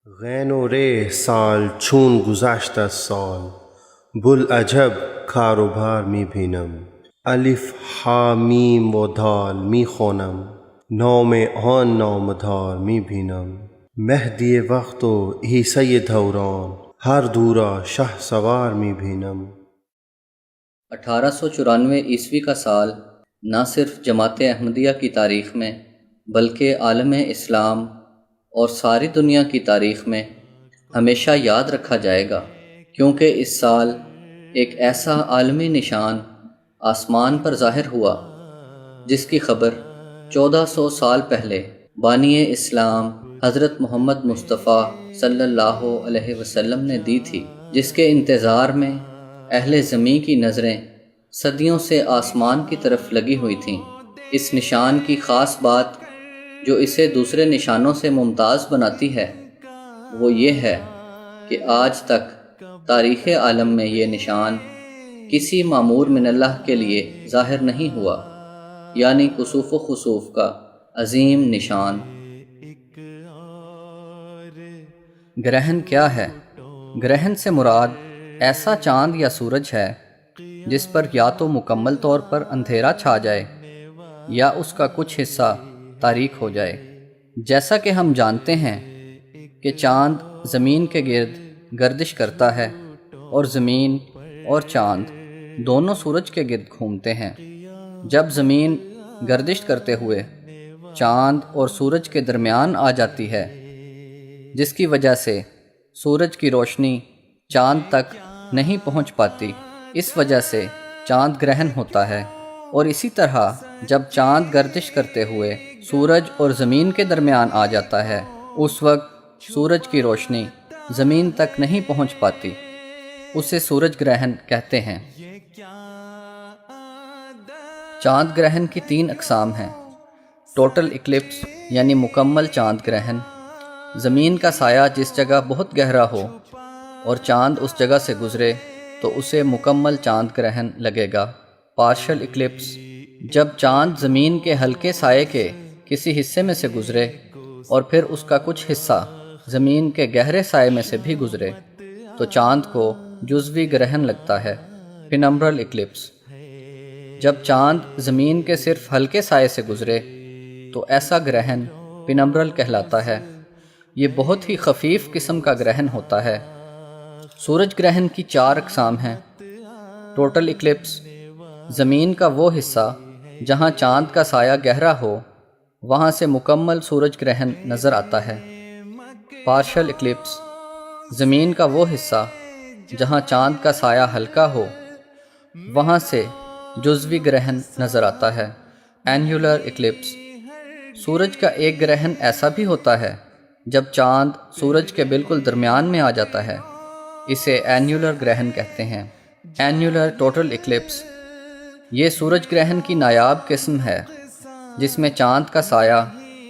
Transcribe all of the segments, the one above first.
غین و ریح سال چون گذشت از سال، بوالعجب کار و بار می بینم. الف ها میم و دال می خوانم، نام آن نامدار می بینم. مهدی وقت و عیسی دوران، ہر دورا شہ سوار می بینم. 1894 عیسوی کا سال نہ صرف جماعت احمدیہ کی تاریخ میں بلکہ عالم اسلام اور ساری دنیا کی تاریخ میں ہمیشہ یاد رکھا جائے گا، کیونکہ اس سال ایک ایسا عالمی نشان آسمان پر ظاہر ہوا جس کی خبر 1400 سال پہلے بانی اسلام حضرت محمد مصطفیٰ صلی اللہ علیہ وسلم نے دی تھی، جس کے انتظار میں اہل زمین کی نظریں صدیوں سے آسمان کی طرف لگی ہوئی تھیں۔ اس نشان کی خاص بات جو اسے دوسرے نشانوں سے ممتاز بناتی ہے وہ یہ ہے کہ آج تک تاریخ عالم میں یہ نشان کسی معمور من اللہ کے لیے ظاہر نہیں ہوا، یعنی کسوف و خسوف کا عظیم نشان۔ گرہن کیا ہے؟ گرہن سے مراد ایسا چاند یا سورج ہے جس پر یا تو مکمل طور پر اندھیرا چھا جائے یا اس کا کچھ حصہ تاریک ہو جائے۔ جیسا کہ ہم جانتے ہیں کہ چاند زمین کے گرد گردش کرتا ہے اور زمین اور چاند دونوں سورج کے گرد گھومتے ہیں۔ جب زمین گردش کرتے ہوئے چاند اور سورج کے درمیان آ جاتی ہے، جس کی وجہ سے سورج کی روشنی چاند تک نہیں پہنچ پاتی، اس وجہ سے چاند گرہن ہوتا ہے۔ اور اسی طرح جب چاند گردش کرتے ہوئے سورج اور زمین کے درمیان آ جاتا ہے، اس وقت سورج کی روشنی زمین تک نہیں پہنچ پاتی، اسے سورج گرہن کہتے ہیں۔ چاند گرہن کی 3 اقسام ہیں: ٹوٹل اکلپس یعنی مکمل چاند گرہن، زمین کا سایہ جس جگہ بہت گہرا ہو اور چاند اس جگہ سے گزرے تو اسے مکمل چاند گرہن لگے گا۔ پارشل اکلپس، جب چاند زمین کے ہلکے سائے کے کسی حصے میں سے گزرے اور پھر اس کا کچھ حصہ زمین کے گہرے سائے میں سے بھی گزرے تو چاند کو جزوی گرہن لگتا ہے۔ پینمبرل اکلپس، جب چاند زمین کے صرف ہلکے سائے سے گزرے تو ایسا گرہن پینمبرل کہلاتا ہے۔ یہ بہت ہی خفیف قسم کا گرہن ہوتا ہے۔ سورج گرہن کی 4 اقسام ہیں۔ ٹوٹل اکلپس، زمین کا وہ حصہ جہاں چاند کا سایہ گہرا ہو وہاں سے مکمل سورج گرہن نظر آتا ہے۔ پارشل اکلپس، زمین کا وہ حصہ جہاں چاند کا سایہ ہلکا ہو وہاں سے جزوی گرہن نظر آتا ہے۔ اینیولر اکلپس، سورج کا ایک گرہن ایسا بھی ہوتا ہے جب چاند سورج کے بالکل درمیان میں آ جاتا ہے، اسے اینیولر گرہن کہتے ہیں۔ اینیولر ٹوٹل اکلپس، یہ سورج گرہن کی نایاب قسم ہے جس میں چاند کا سایہ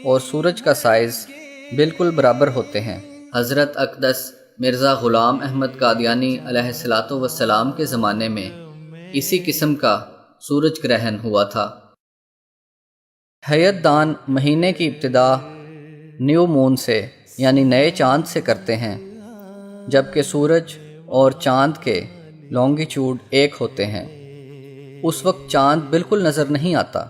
اور سورج کا سائز بالکل برابر ہوتے ہیں۔ حضرت اقدس مرزا غلام احمد قادیانی علیہ الصلوۃ والسلام کے زمانے میں اسی قسم کا سورج گرہن ہوا تھا۔ ہیئت دان مہینے کی ابتدا نیو مون سے یعنی نئے چاند سے کرتے ہیں، جبکہ سورج اور چاند کے لانگیچیوڈ ایک ہوتے ہیں۔ اس وقت چاند بالکل نظر نہیں آتا،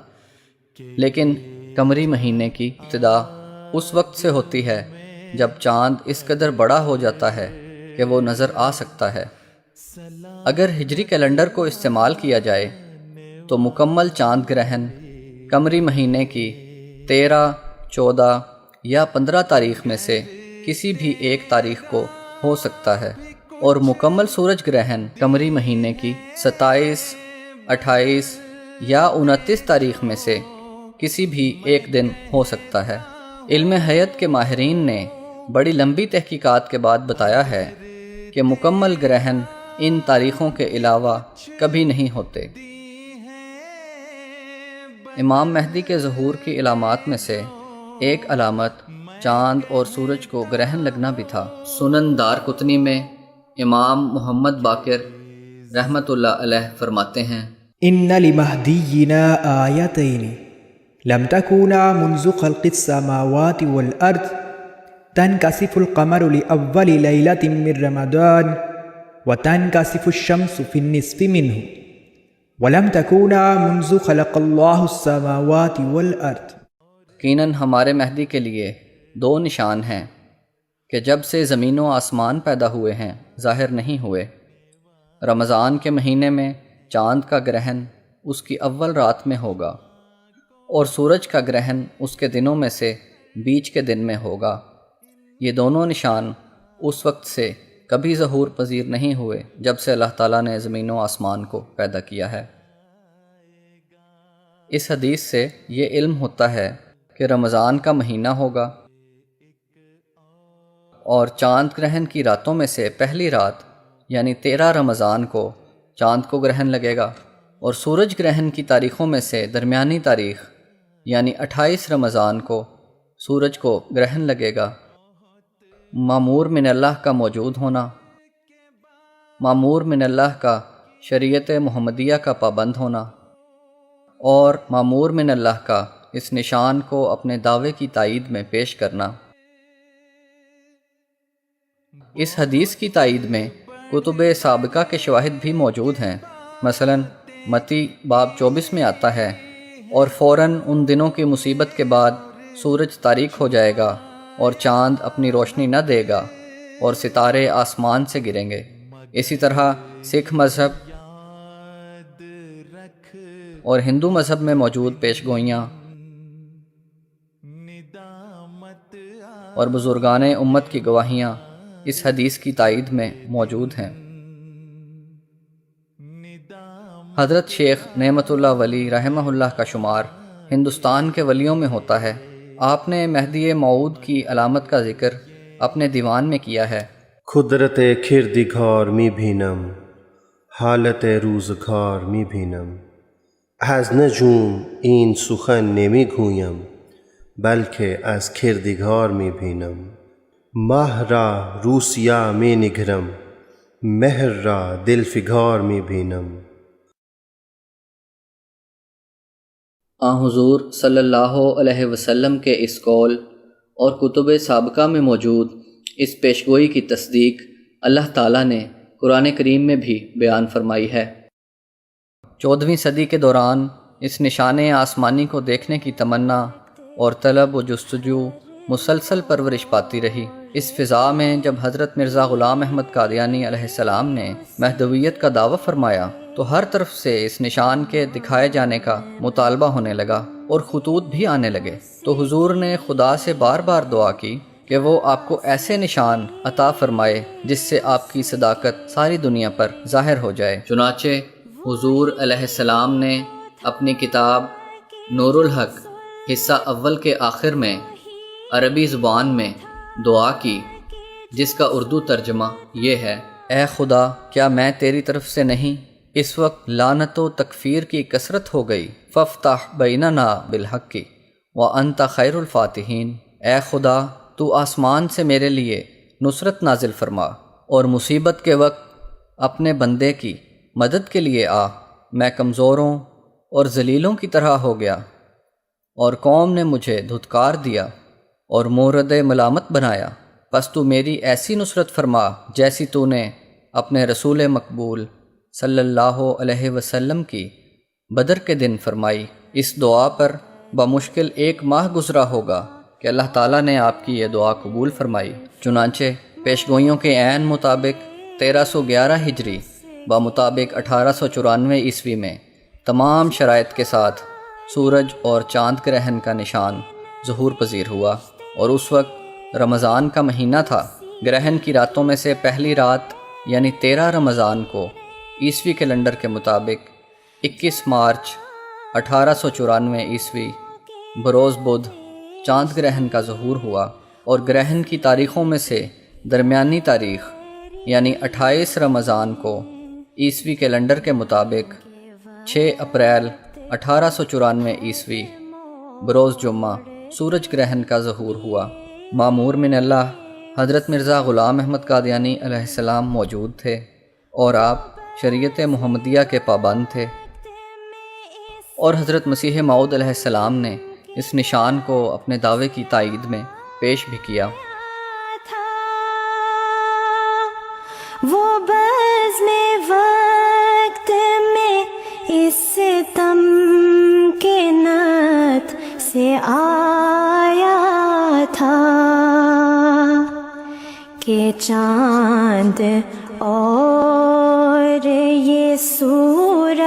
لیکن قمری مہینے کی ابتدا اس وقت سے ہوتی ہے جب چاند اس قدر بڑا ہو جاتا ہے کہ وہ نظر آ سکتا ہے۔ اگر ہجری کیلنڈر کو استعمال کیا جائے تو مکمل چاند گرہن قمری مہینے کی 13، 14 یا 15 تاریخ میں سے کسی بھی ایک تاریخ کو ہو سکتا ہے، اور مکمل سورج گرہن قمری مہینے کی 27، 28 یا 29 تاریخ میں سے کسی بھی ایک دن ہو سکتا ہے۔ علم ہیئت کے ماہرین نے بڑی لمبی تحقیقات کے بعد بتایا ہے کہ مکمل گرہن ان تاریخوں کے علاوہ کبھی نہیں ہوتے۔ امام مہدی کے ظہور کی علامات میں سے ایک علامت چاند اور سورج کو گرہن لگنا بھی تھا۔ سنن دارقطنی میں امام محمد باقر رحمۃ اللہ علیہ فرماتے ہیں: ان لمہدینا آیتین لم تکونا منذ خلق السماوات والارض تنكسف القمر لأول ليلة من رمضان وتنكسف الشمس في النصف منه ولم تكونا منذ خلق الله السماوات والأرض۔ یقیناً ہمارے مہدی کے لیے دو نشان ہیں کہ جب سے زمین و آسمان پیدا ہوئے ہیں ظاہر نہیں ہوئے۔ رمضان کے مہینے میں چاند کا گرہن اس کی اول رات میں ہوگا اور سورج کا گرہن اس کے دنوں میں سے بیچ کے دن میں ہوگا۔ یہ دونوں نشان اس وقت سے کبھی ظہور پذیر نہیں ہوئے جب سے اللہ تعالیٰ نے زمین و آسمان کو پیدا کیا ہے۔ اس حدیث سے یہ علم ہوتا ہے کہ رمضان کا مہینہ ہوگا اور چاند گرہن کی راتوں میں سے پہلی رات یعنی 13 رمضان کو چاند کو گرہن لگے گا اور سورج گرہن کی تاریخوں میں سے درمیانی تاریخ یعنی 28 رمضان کو سورج کو گرہن لگے گا۔ مامور من اللہ کا موجود ہونا، مامور من اللہ کا شریعت محمدیہ کا پابند ہونا اور مامور من اللہ کا اس نشان کو اپنے دعوے کی تائید میں پیش کرنا۔ اس حدیث کی تائید میں کتب سابقہ کے شواہد بھی موجود ہیں۔ مثلا متی باب 24 میں آتا ہے اور فوراً ان دنوں کی مصیبت کے بعد سورج تاریک ہو جائے گا اور چاند اپنی روشنی نہ دے گا اور ستارے آسمان سے گریں گے۔ اسی طرح سکھ مذہب اور ہندو مذہب میں موجود پیش گوئیاں اور بزرگان امت کی گواہیاں اس حدیث کی تائید میں موجود ہیں۔ حضرت شیخ نعمت اللہ ولی رحمہ اللہ کا شمار ہندوستان کے ولیوں میں ہوتا ہے۔ آپ نے مہدی موعود کی علامت کا ذکر اپنے دیوان میں کیا ہے۔ قدرت کردگار می بینم، حالت روزگار می بینم. از نجوم این سخن نمی گویم، بلکه از کردگار می بینم. ماه را روسیا می نگرم، مهر را دلفگار می بینم. حضور صلی اللہ علیہ وسلم کے اس قول اور کتب سابقہ میں موجود اس پیشگوئی کی تصدیق اللہ تعالیٰ نے قرآن کریم میں بھی بیان فرمائی ہے۔ 14ویں صدی کے دوران اس نشان آسمانی کو دیکھنے کی تمنا اور طلب و جستجو مسلسل پرورش پاتی رہی۔ اس فضا میں جب حضرت مرزا غلام احمد قادیانی علیہ السلام نے مہدویت کا دعویٰ فرمایا تو ہر طرف سے اس نشان کے دکھائے جانے کا مطالبہ ہونے لگا اور خطوط بھی آنے لگے، تو حضور نے خدا سے بار بار دعا کی کہ وہ آپ کو ایسے نشان عطا فرمائے جس سے آپ کی صداقت ساری دنیا پر ظاہر ہو جائے۔ چنانچہ حضور علیہ السلام نے اپنی کتاب نور الحق حصہ اول کے آخر میں عربی زبان میں دعا کی، جس کا اردو ترجمہ یہ ہے: اے خدا، کیا میں تیری طرف سے نہیں؟ اس وقت لعنت و تکفیر کی کثرت ہو گئی، فافتح بیننا بالحق وانت خیر الفاتحین۔ اے خدا، تو آسمان سے میرے لیے نصرت نازل فرما اور مصیبت کے وقت اپنے بندے کی مدد کے لیے آ۔ میں کمزوروں اور ذلیلوں کی طرح ہو گیا اور قوم نے مجھے دھتکار دیا اور مورد ملامت بنایا، پس تو میری ایسی نصرت فرما جیسی تو نے اپنے رسول مقبول صلی اللہ علیہ وسلم کی بدر کے دن فرمائی۔ اس دعا پر بمشکل 1 ماہ گزرا ہوگا کہ اللہ تعالیٰ نے آپ کی یہ دعا قبول فرمائی۔ چنانچہ پیشگوئیوں کے عین مطابق 1311 ہجری بمطابق 1894 عیسوی میں تمام شرائط کے ساتھ سورج اور چاند گرہن کا نشان ظہور پذیر ہوا، اور اس وقت رمضان کا مہینہ تھا۔ گرہن کی راتوں میں سے پہلی رات یعنی 13 رمضان کو عیسوی کیلنڈر کے مطابق 21 مارچ 1894 عیسوی بروز بدھ چاند گرہن کا ظہور ہوا، اور گرہن کی تاریخوں میں سے درمیانی تاریخ یعنی 28 رمضان کو عیسوی کیلنڈر کے مطابق 6 اپریل 1894 عیسوی بروز جمعہ سورج گرہن کا ظہور ہوا۔ مامور من اللہ حضرت مرزا غلام احمد قادیانی علیہ السلام موجود تھے اور آپ شریعت محمدیہ کے پابند تھے، اور حضرت مسیح موعود علیہ السلام نے اس نشان کو اپنے دعوے کی تائید میں پیش بھی کیا۔ وہ بزم وقت میں اس ستم کے نت سے آیا تھا کہ چاند اور یہ سورج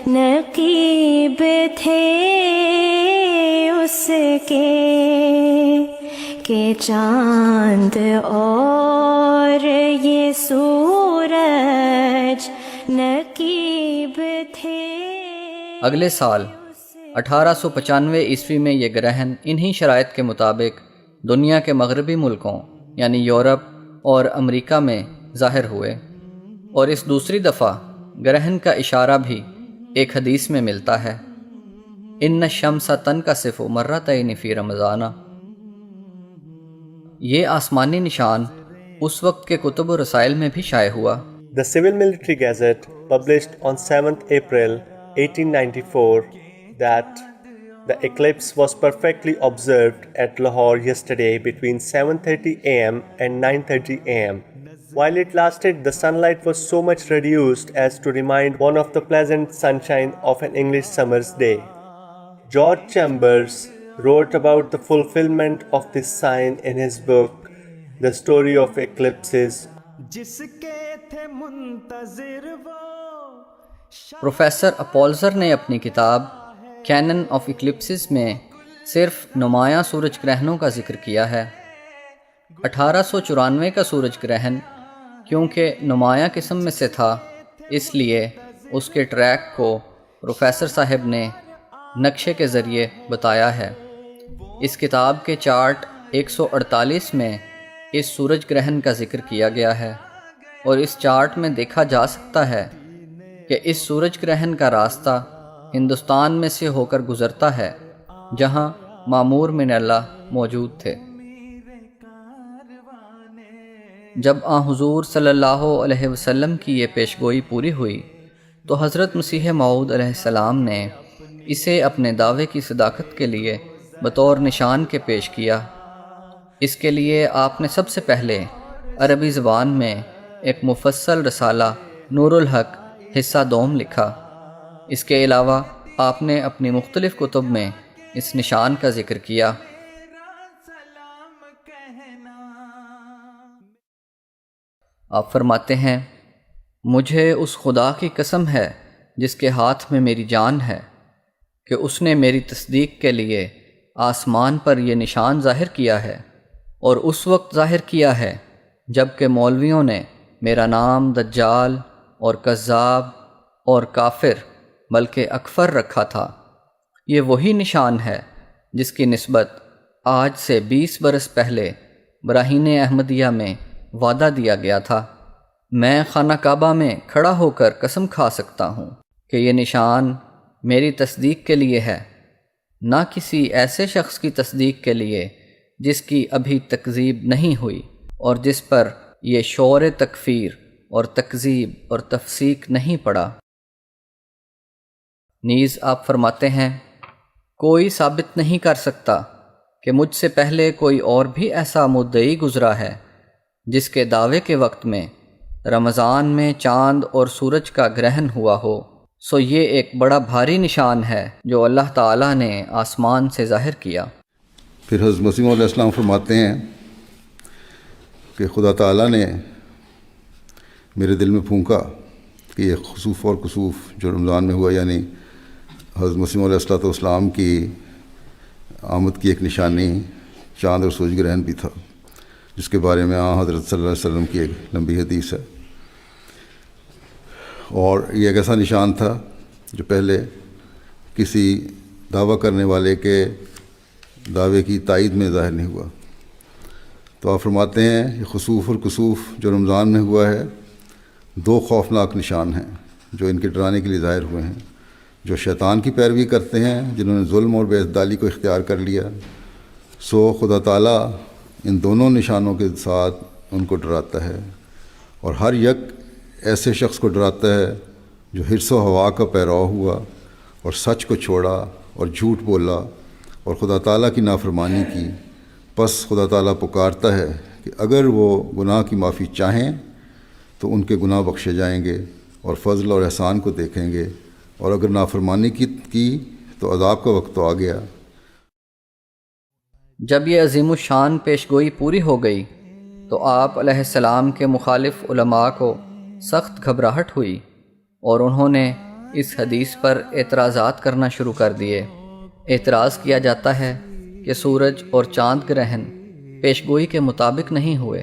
نقیب تھے اس کے، کہ چاند اور یہ سورج نقیب تھے۔ اگلے سال 1895 عیسوی میں یہ گرہن انہی شرائط کے مطابق دنیا کے مغربی ملکوں یعنی یورپ اور امریکہ میں ظاہر ہوئے، اور اس دوسری دفعہ گرہن کا اشارہ بھی ایک حدیث میں ملتا ہے، ان الشمس تنکسف مرتین فی رمضان۔ یہ آسمانی نشان اس وقت کے کتب و رسائل میں بھی شائع ہوا۔ The Civil Military Gazette published on 7th April 1894 that the eclipse was perfectly observed at Lahore yesterday between 7:30 a.m. and 9:30 a.m. While it lasted, the sunlight was so much reduced as to remind one of the pleasant sunshine of an English summer's day. George Chambers wrote about the fulfillment of this sign in his book, The Story of Eclipses. Professor Oppolzer نے اپنی کتاب Canon of ایکلپسز میں صرف نمایاں سورج گرہنوں کا ذکر کیا ہے۔ 1894 کا سورج گرہن کیونکہ نمایاں قسم میں سے تھا، اس لیے اس کے ٹریک کو پروفیسر صاحب نے نقشے کے ذریعے بتایا ہے۔ اس کتاب کے چارٹ 148 میں اس سورج گرہن کا ذکر کیا گیا ہے، اور اس چارٹ میں دیکھا جا سکتا ہے کہ اس سورج گرہن کا راستہ ہندوستان میں سے ہو کر گزرتا ہے جہاں مامور من اللہ موجود تھے۔ جب آن حضور صلی اللہ علیہ وسلم کی یہ پیشگوئی پوری ہوئی تو حضرت مسیح موعود علیہ السلام نے اسے اپنے دعوے کی صداقت کے لیے بطور نشان کے پیش کیا۔ اس کے لیے آپ نے سب سے پہلے عربی زبان میں ایک مفصل رسالہ نور الحق حصہ دوم لکھا۔ اس کے علاوہ آپ نے اپنی مختلف کتب میں اس نشان کا ذکر کیا۔ آپ فرماتے ہیں، مجھے اس خدا کی قسم ہے جس کے ہاتھ میں میری جان ہے کہ اس نے میری تصدیق کے لیے آسمان پر یہ نشان ظاہر کیا ہے، اور اس وقت ظاہر کیا ہے جب کہ مولویوں نے میرا نام دجال اور کذاب اور کافر بلکہ اکفر رکھا تھا۔ یہ وہی نشان ہے جس کی نسبت آج سے 20 برس پہلے براہین احمدیہ میں وعدہ دیا گیا تھا۔ میں خانہ کعبہ میں کھڑا ہو کر قسم کھا سکتا ہوں کہ یہ نشان میری تصدیق کے لیے ہے، نہ کسی ایسے شخص کی تصدیق کے لیے جس کی ابھی تکذیب نہیں ہوئی اور جس پر یہ شور تکفیر اور تکذیب اور تفسیق نہیں پڑا۔ نیز آپ فرماتے ہیں، کوئی ثابت نہیں کر سکتا کہ مجھ سے پہلے کوئی اور بھی ایسا مدعی گزرا ہے جس کے دعوے کے وقت میں رمضان میں چاند اور سورج کا گرہن ہوا ہو، سو یہ ایک بڑا بھاری نشان ہے جو اللہ تعالیٰ نے آسمان سے ظاہر کیا۔ پھر حضرت مسیح علیہ السلام فرماتے ہیں کہ خدا تعالیٰ نے میرے دل میں پھونکا کہ یہ خسوف اور کسوف جو رمضان میں ہوا، یعنی حضرت مسیح علیہ السلام کی آمد کی ایک نشانی چاند اور سورج گرہن بھی تھا، جس کے بارے میں حضرت صلی اللہ علیہ وسلم کی ایک لمبی حدیث ہے۔ اور یہ ایک ایسا نشان تھا جو پہلے کسی دعویٰ کرنے والے کے دعوے کی تائید میں ظاہر نہیں ہوا۔ تو آپ فرماتے ہیں یہ خسوف اور کسوف جو رمضان میں ہوا ہے، دو خوفناک نشان ہیں جو ان کے ڈرانے کے لیے ظاہر ہوئے ہیں۔ جو شیطان کی پیروی کرتے ہیں، جنہوں نے ظلم اور بے عدالی کو اختیار کر لیا، سو خدا تعالیٰ ان دونوں نشانوں کے ساتھ ان کو ڈراتا ہے، اور ہر یک ایسے شخص کو ڈراتا ہے جو حرص و ہوا کا پیرو ہوا اور سچ کو چھوڑا اور جھوٹ بولا اور خدا تعالیٰ کی نافرمانی کی۔ پس خدا تعالیٰ پکارتا ہے کہ اگر وہ گناہ کی معافی چاہیں تو ان کے گناہ بخشے جائیں گے اور فضل اور احسان کو دیکھیں گے، اور اگر نافرمانی کی تو عذاب کا وقت تو آ گیا۔ جب یہ عظیم الشان پیشگوئی پوری ہو گئی تو آپ علیہ السلام کے مخالف علماء کو سخت گھبراہٹ ہوئی اور انہوں نے اس حدیث پر اعتراضات کرنا شروع کر دیے۔ اعتراض کیا جاتا ہے کہ سورج اور چاند گرہن پیشگوئی کے مطابق نہیں ہوئے،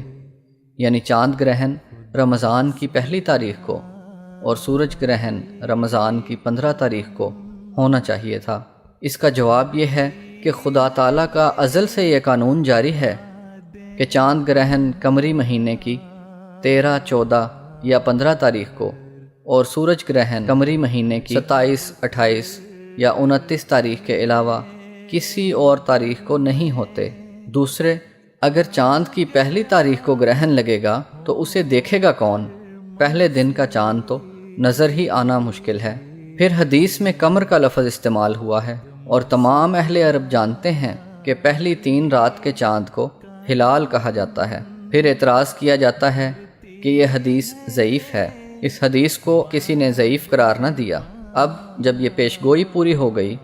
یعنی چاند گرہن رمضان کی 1 تاریخ کو اور سورج گرہن رمضان کی 15 تاریخ کو ہونا چاہیے تھا۔ اس کا جواب یہ ہے کہ خدا تعالیٰ کا ازل سے یہ قانون جاری ہے کہ چاند گرہن قمری مہینے کی 13، 14 یا 15 تاریخ کو اور سورج گرہن قمری مہینے کی 27، 28 یا 29 تاریخ کے علاوہ کسی اور تاریخ کو نہیں ہوتے۔ دوسرے، اگر چاند کی 1 تاریخ کو گرہن لگے گا تو اسے دیکھے گا کون؟ پہلے دن کا چاند تو نظر ہی آنا مشکل ہے۔ پھر حدیث میں قمر کا لفظ استعمال ہوا ہے اور تمام اہل عرب جانتے ہیں کہ پہلی 3 رات کے چاند کو ہلال کہا جاتا ہے۔ پھر اعتراض کیا جاتا ہے کہ یہ حدیث ضعیف ہے۔ اس حدیث کو کسی نے ضعیف قرار نہ دیا۔ اب جب یہ پیشگوئی پوری ہو گئی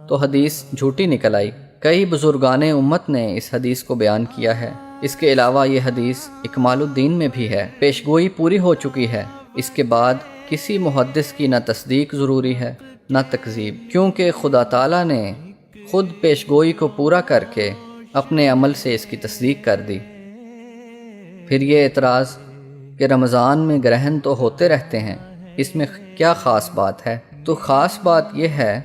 تو حدیث جھوٹی نکل آئی۔ کئی بزرگان امت نے اس حدیث کو بیان کیا ہے۔ اس کے علاوہ یہ حدیث اکمال الدین میں بھی ہے۔ پیشگوئی پوری ہو چکی ہے، اس کے بعد کسی محدث کی نہ تصدیق ضروری ہے نہ تکذیب، کیونکہ خدا تعالیٰ نے خود پیشگوئی کو پورا کر کے اپنے عمل سے اس کی تصدیق کر دی۔ پھر یہ اعتراض کہ رمضان میں گرہن تو ہوتے رہتے ہیں، اس میں کیا خاص بات ہے؟ تو خاص بات یہ ہے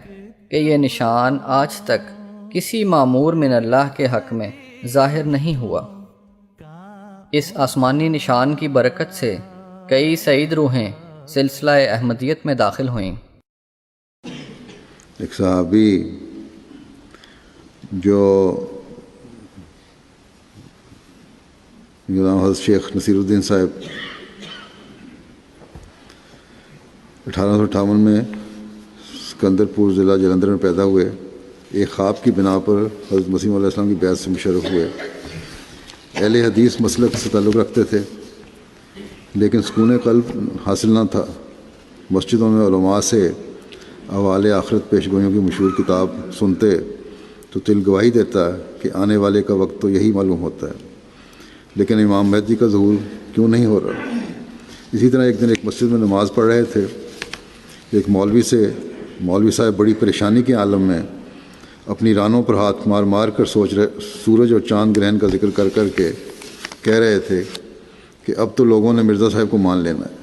کہ یہ نشان آج تک کسی مامور من اللہ کے حق میں ظاہر نہیں ہوا۔ اس آسمانی نشان کی برکت سے کئی سعید روحیں سلسلہ احمدیت میں داخل ہوئیں۔ ایک صحابی جو حضرت شیخ نصیر الدین صاحب 1858 میں سکندر پور ضلع جلندھر میں پیدا ہوئے، ایک خواب کی بنا پر حضرت مسیح علیہ السلام کی بیعت سے مشرف ہوئے۔ اہل حدیث مسلک سے تعلق رکھتے تھے، لیکن سکون قلب حاصل نہ تھا۔ مسجدوں میں علماء سے احوال آخرت پیشگوئیوں کی مشہور کتاب سنتے تو دل گواہی دیتا ہے کہ آنے والے کا وقت تو یہی معلوم ہوتا ہے، لیکن امام مہدی کا ظہور کیوں نہیں ہو رہا؟ اسی طرح ایک دن ایک مسجد میں نماز پڑھ رہے تھے، ایک مولوی صاحب بڑی پریشانی کے عالم میں اپنی رانوں پر ہاتھ مار مار کر سورج اور چاند گرہن کا ذکر کر کر کے کہہ رہے تھے کہ اب تو لوگوں نے مرزا صاحب کو مان لینا ہے،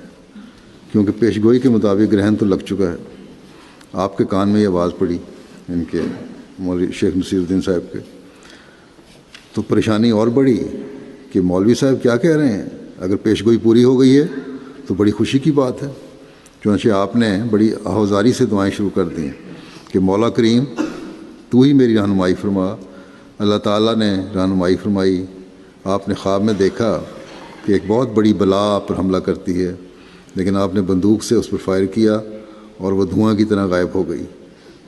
کیونکہ پیشگوئی کے مطابق گرہن تو لگ چکا ہے۔ آپ کے کان میں یہ آواز پڑی ان کے مولوی شیخ نصیر الدین صاحب کے، تو پریشانی اور بڑھی کہ مولوی صاحب کیا کہہ رہے ہیں، اگر پیشگوئی پوری ہو گئی ہے تو بڑی خوشی کی بات ہے۔ چنانچہ آپ نے بڑی آہوزاری سے دعائیں شروع کر دیں کہ مولا کریم تو ہی میری رہنمائی فرما۔ اللہ تعالیٰ نے رہنمائی فرمائی۔ آپ نے خواب میں دیکھا کہ ایک بہت بڑی بلا آپ پر حملہ کرتی ہے، لیکن آپ نے بندوق سے اس پر فائر کیا اور وہ دھواں کی طرح غائب ہو گئی۔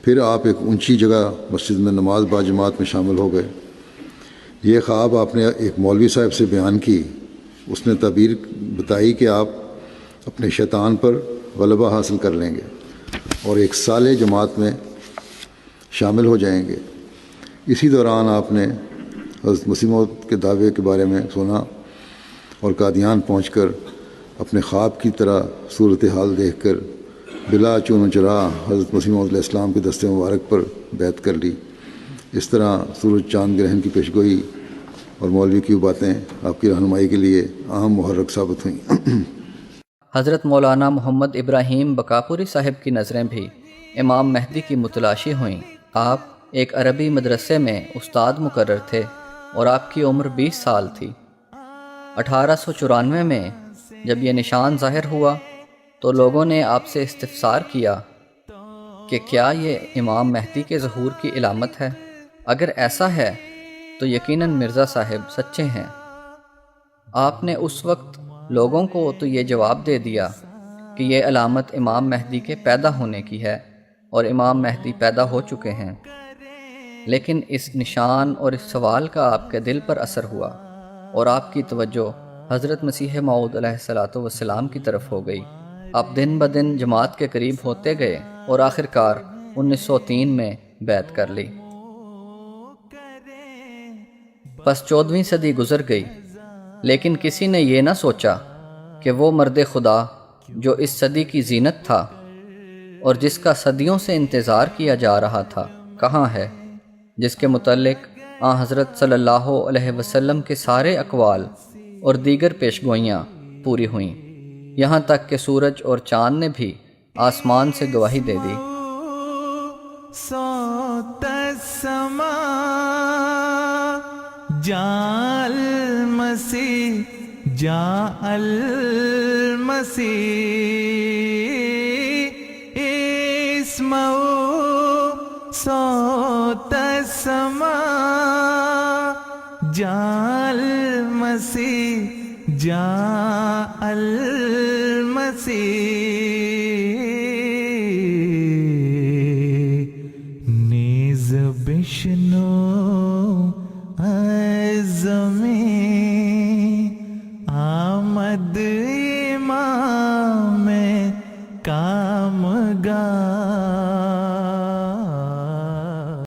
پھر آپ ایک اونچی جگہ مسجد میں نماز با جماعت میں شامل ہو گئے۔ یہ خواب آپ نے ایک مولوی صاحب سے بیان کی۔ اس نے تعبیر بتائی کہ آپ اپنے شیطان پر غلبہ حاصل کر لیں گے اور ایک صالح جماعت میں شامل ہو جائیں گے۔ اسی دوران آپ نے حضرت مسیح موعود کے دعوے کے بارے میں سنا اور قادیان پہنچ کر اپنے خواب کی طرح صورتحال دیکھ کر بلا چون و چرا حضرت مسیح موعود علیہ السلام کے دست مبارک پر بیعت کر لی۔ اس طرح سورج چاند گرہن کی پیشگوئی اور مولوی کی باتیں آپ کی رہنمائی کے لیے اہم محرک ثابت ہوئیں۔ حضرت مولانا محمد ابراہیم بکاپوری صاحب کی نظریں بھی امام مہدی کی متلاشی ہوئیں۔ آپ ایک عربی مدرسے میں استاد مقرر تھے اور آپ کی عمر 20 سال تھی۔ 1894 میں جب یہ نشان ظاہر ہوا تو لوگوں نے آپ سے استفسار کیا کہ کیا یہ امام مہدی کے ظہور کی علامت ہے؟ اگر ایسا ہے تو یقیناً مرزا صاحب سچے ہیں۔ آپ نے اس وقت لوگوں کو تو یہ جواب دے دیا کہ یہ علامت امام مہدی کے پیدا ہونے کی ہے اور امام مہدی پیدا ہو چکے ہیں، لیکن اس نشان اور اس سوال کا آپ کے دل پر اثر ہوا اور آپ کی توجہ حضرت مسیح موعود علیہ الصلوۃ والسلام کی طرف ہو گئی۔ آپ دن بدن جماعت کے قریب ہوتے گئے اور آخرکار 1903 میں بیعت کر لی۔ پس 14ویں صدی گزر گئی، لیکن کسی نے یہ نہ سوچا کہ وہ مرد خدا جو اس صدی کی زینت تھا اور جس کا صدیوں سے انتظار کیا جا رہا تھا کہاں ہے، جس کے متعلق حضرت صلی اللہ علیہ وسلم کے سارے اقوال اور دیگر پیشگوئیاں پوری ہوئیں، یہاں تک کہ سورج اور چاند نے بھی آسمان سے گواہی دے دی۔ صوت السماء جاء المسیح جاء المسیح اسمعوا صوت السماء جاء المسیح جاء المسیح نیز بشنو